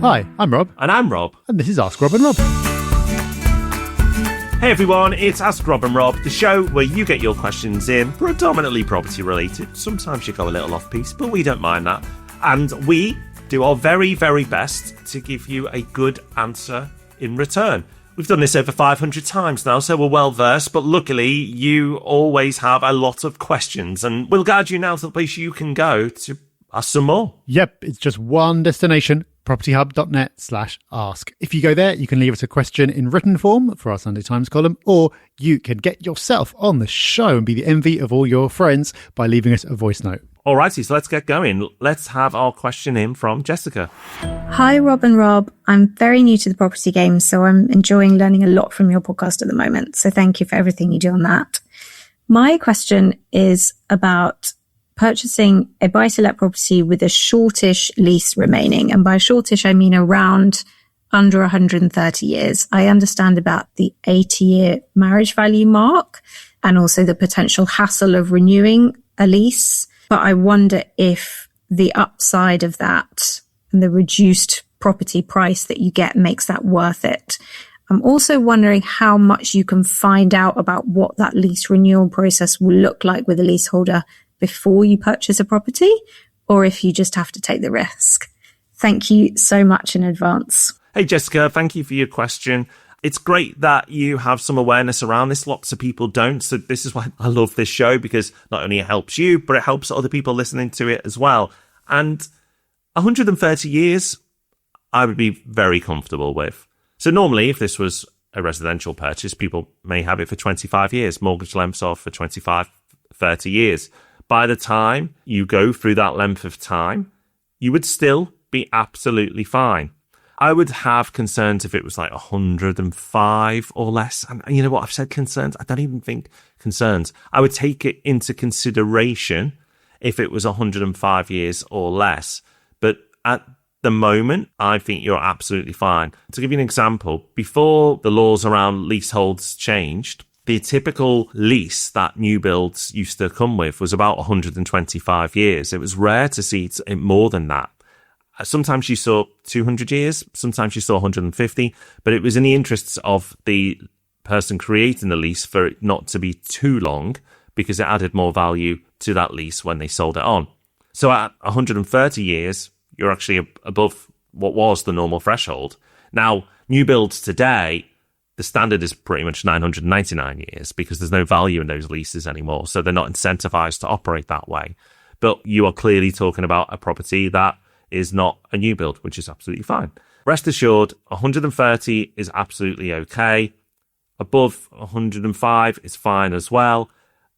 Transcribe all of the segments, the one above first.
Hi, I'm Rob. And I'm Rob. And this is Ask Rob and Rob. Hey everyone, it's Ask Rob and Rob, the show where you get your questions in, predominantly property related. Sometimes you go a little off piece, but we don't mind that. And we do our very, very best to give you a good answer in return. We've done this over 500 times now, so we're well versed, but luckily you always have a lot of questions, and we'll guide you now to the place you can go to ask some more. Yep, it's just one destination, propertyhub.net/ask. If you go there, you can leave us a question in written form for our Sunday Times column, or you can get yourself on the show and be the envy of all your friends by leaving us a voice note. Alrighty, so let's get going. Let's have our question in from Jessica. Hi, Rob and Rob. I'm very new to the property game, so I'm enjoying learning a lot from your podcast at the moment. So thank you for everything you do on that. My question is about purchasing a buy-to-let property with a shortish lease remaining. And by shortish, I mean around under 130 years. I understand about the 80-year marriage value mark and also the potential hassle of renewing a lease. But I wonder if the upside of that and the reduced property price that you get makes that worth it. I'm also wondering how much you can find out about what that lease renewal process will look like with a leaseholder before you purchase a property, or if you just have to take the risk. Thank you so much in advance. Hey, Jessica, thank you for your question. It's great that you have some awareness around this. Lots of people don't. So this is why I love this show, because not only it helps you, but it helps other people listening to it as well. And 130 years, I would be very comfortable with. So normally, if this was a residential purchase, people may have it for 25 years. Mortgage lengths are for 25, 30 years. By the time you go through that length of time, you would still be absolutely fine. I would have concerns if it was like 105 or less. And you know what? I've said concerns. I don't even think concerns. I would take it into consideration if it was 105 years or less. But at the moment, I think you're absolutely fine. To give you an example, before the laws around leaseholds changed, the typical lease that new builds used to come with was about 125 years. It was rare to see it more than that. Sometimes you saw 200 years, sometimes you saw 150, but it was in the interests of the person creating the lease for it not to be too long, because it added more value to that lease when they sold it on. So at 130 years, you're actually above what was the normal threshold. Now, new builds today, the standard is pretty much 999 years because there's no value in those leases anymore. So they're not incentivized to operate that way. But you are clearly talking about a property that is not a new build, which is absolutely fine. Rest assured, 130 is absolutely okay. Above 105 is fine as well.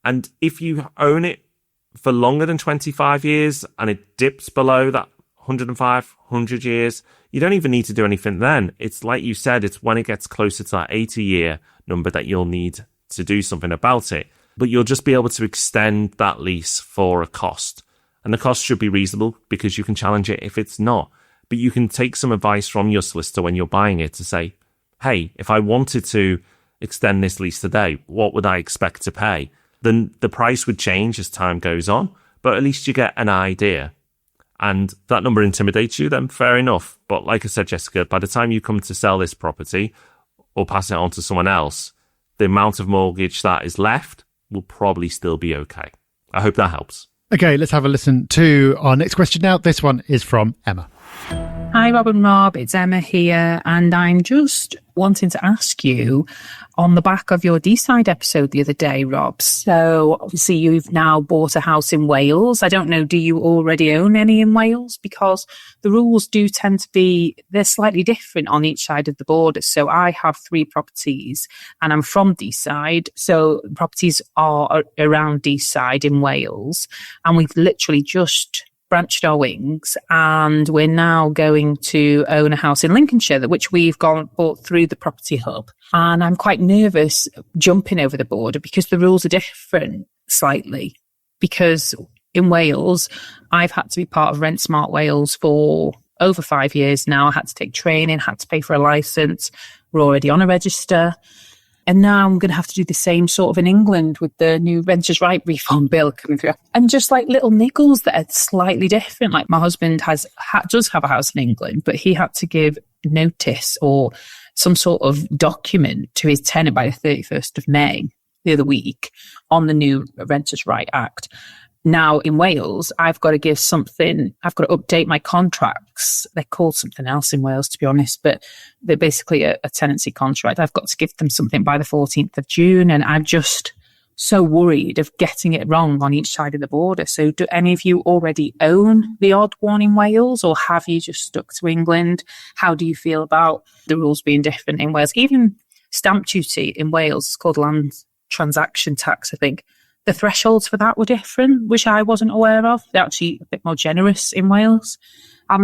And if you own it for longer than 25 years and it dips below that 105, 100 years, you don't even need to do anything then. It's like you said, it's when it gets closer to that 80-year number that you'll need to do something about it. But you'll just be able to extend that lease for a cost. And the cost should be reasonable because you can challenge it if it's not. But you can take some advice from your solicitor when you're buying it to say, hey, if I wanted to extend this lease today, what would I expect to pay? Then the price would change as time goes on, but at least you get an idea. And if that number intimidates you, then fair enough. But like I said, Jessica, by the time you come to sell this property or pass it on to someone else, the amount of mortgage that is left will probably still be okay. I hope that helps. Okay, let's have a listen to our next question now. This one is from Emma. Hi, Rob and Rob. It's Emma here. And I'm just wanting to ask you on the back of your Deeside episode the other day, Rob. So obviously you've now bought a house in Wales. I don't know, do you already own any in Wales? Because the rules do tend to be, they're slightly different on each side of the border. So I have 3 properties and I'm from Deeside. So properties are around Deeside in Wales. And we've literally just branched our wings and we're now going to own a house in Lincolnshire, which we've bought through the Property Hub. And I'm quite nervous jumping over the border because the rules are different slightly. Because in Wales, I've had to be part of Rent Smart Wales for over 5 years now. I had to take training, had to pay for a licence. We're already on a register. And now I'm going to have to do the same sort of in England with the new renters' right reform bill coming through. And just like little niggles that are slightly different. Like my husband does have a house in England, but he had to give notice or some sort of document to his tenant by the 31st of May the other week on the new Renters' Right Act. Now in Wales, I've got to update my contracts. They're called something else in Wales, to be honest, but they're basically a tenancy contract. I've got to give them something by the 14th of June, and I'm just so worried of getting it wrong on each side of the border. So do any of you already own the odd one in Wales, or have you just stuck to England? How do you feel about the rules being different in Wales? Even stamp duty in Wales is called land transaction tax, I think. The thresholds for that were different, which I wasn't aware of. They're actually a bit more generous in Wales.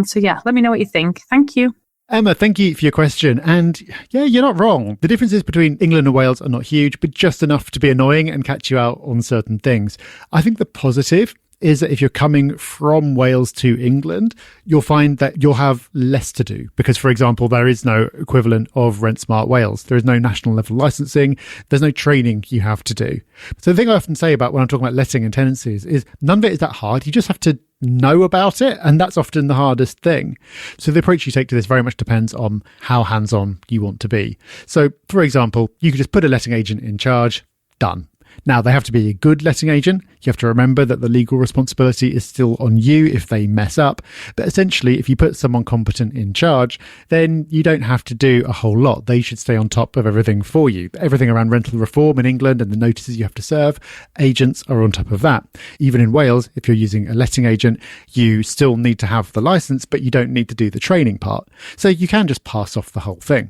So yeah, let me know what you think. Thank you. Emma, thank you for your question. And yeah, you're not wrong. The differences between England and Wales are not huge, but just enough to be annoying and catch you out on certain things. I think the positive is that if you're coming from Wales to England, you'll find that you'll have less to do because, for example, there is no equivalent of Rent Smart Wales. There is no national level licensing. There's no training you have to do. So the thing I often say about when I'm talking about letting and tenancies is none of it is that hard. You just have to know about it, and that's often the hardest thing. So the approach you take to this very much depends on how hands-on you want to be. So, for example, you could just put a letting agent in charge, done. Now, they have to be a good letting agent. You have to remember that the legal responsibility is still on you if they mess up. But essentially, if you put someone competent in charge, then you don't have to do a whole lot. They should stay on top of everything for you. Everything around rental reform in England and the notices you have to serve, agents are on top of that. Even in Wales, if you're using a letting agent, you still need to have the license, but you don't need to do the training part. So you can just pass off the whole thing.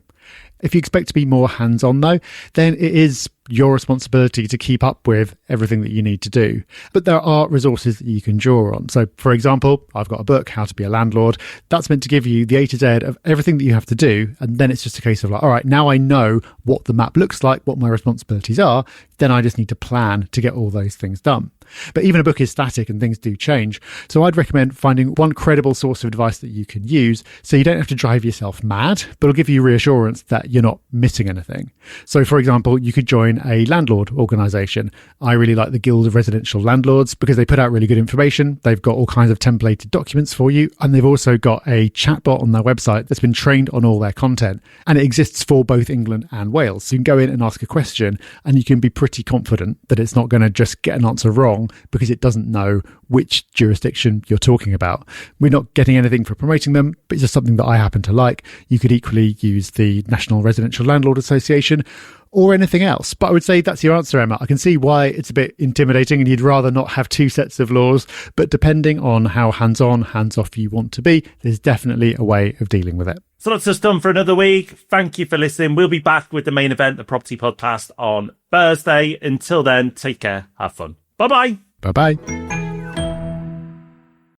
If you expect to be more hands-on, though, then it is your responsibility to keep up with everything that you need to do. But there are resources that you can draw on. So, for example, I've got a book, How to Be a Landlord. That's meant to give you the A to Z of everything that you have to do. And then it's just a case of like, all right, now I know what the map looks like, what my responsibilities are. Then I just need to plan to get all those things done. But even a book is static and things do change. So I'd recommend finding one credible source of advice that you can use so you don't have to drive yourself mad, but it'll give you reassurance that you're not missing anything. So, for example, you could join a landlord organisation. I really like the Guild of Residential Landlords because they put out really good information. They've got all kinds of templated documents for you, and they've also got a chatbot on their website that's been trained on all their content, and it exists for both England and Wales. So you can go in and ask a question and you can be pretty confident that it's not going to just get an answer wrong because it doesn't know which jurisdiction you're talking about. We're not getting anything for promoting them, but it's just something that I happen to like. You could equally use the National Residential Landlord Association or anything else. But I would say that's your answer, Emma. I can see why it's a bit intimidating and you'd rather not have two sets of laws, but depending on how hands-on, hands-off you want to be, there's definitely a way of dealing with it. So that's us done for another week. Thank you for listening. We'll be back with the main event, the Property Podcast, on Thursday. Until then, take care. Have fun. Bye-bye. Bye-bye.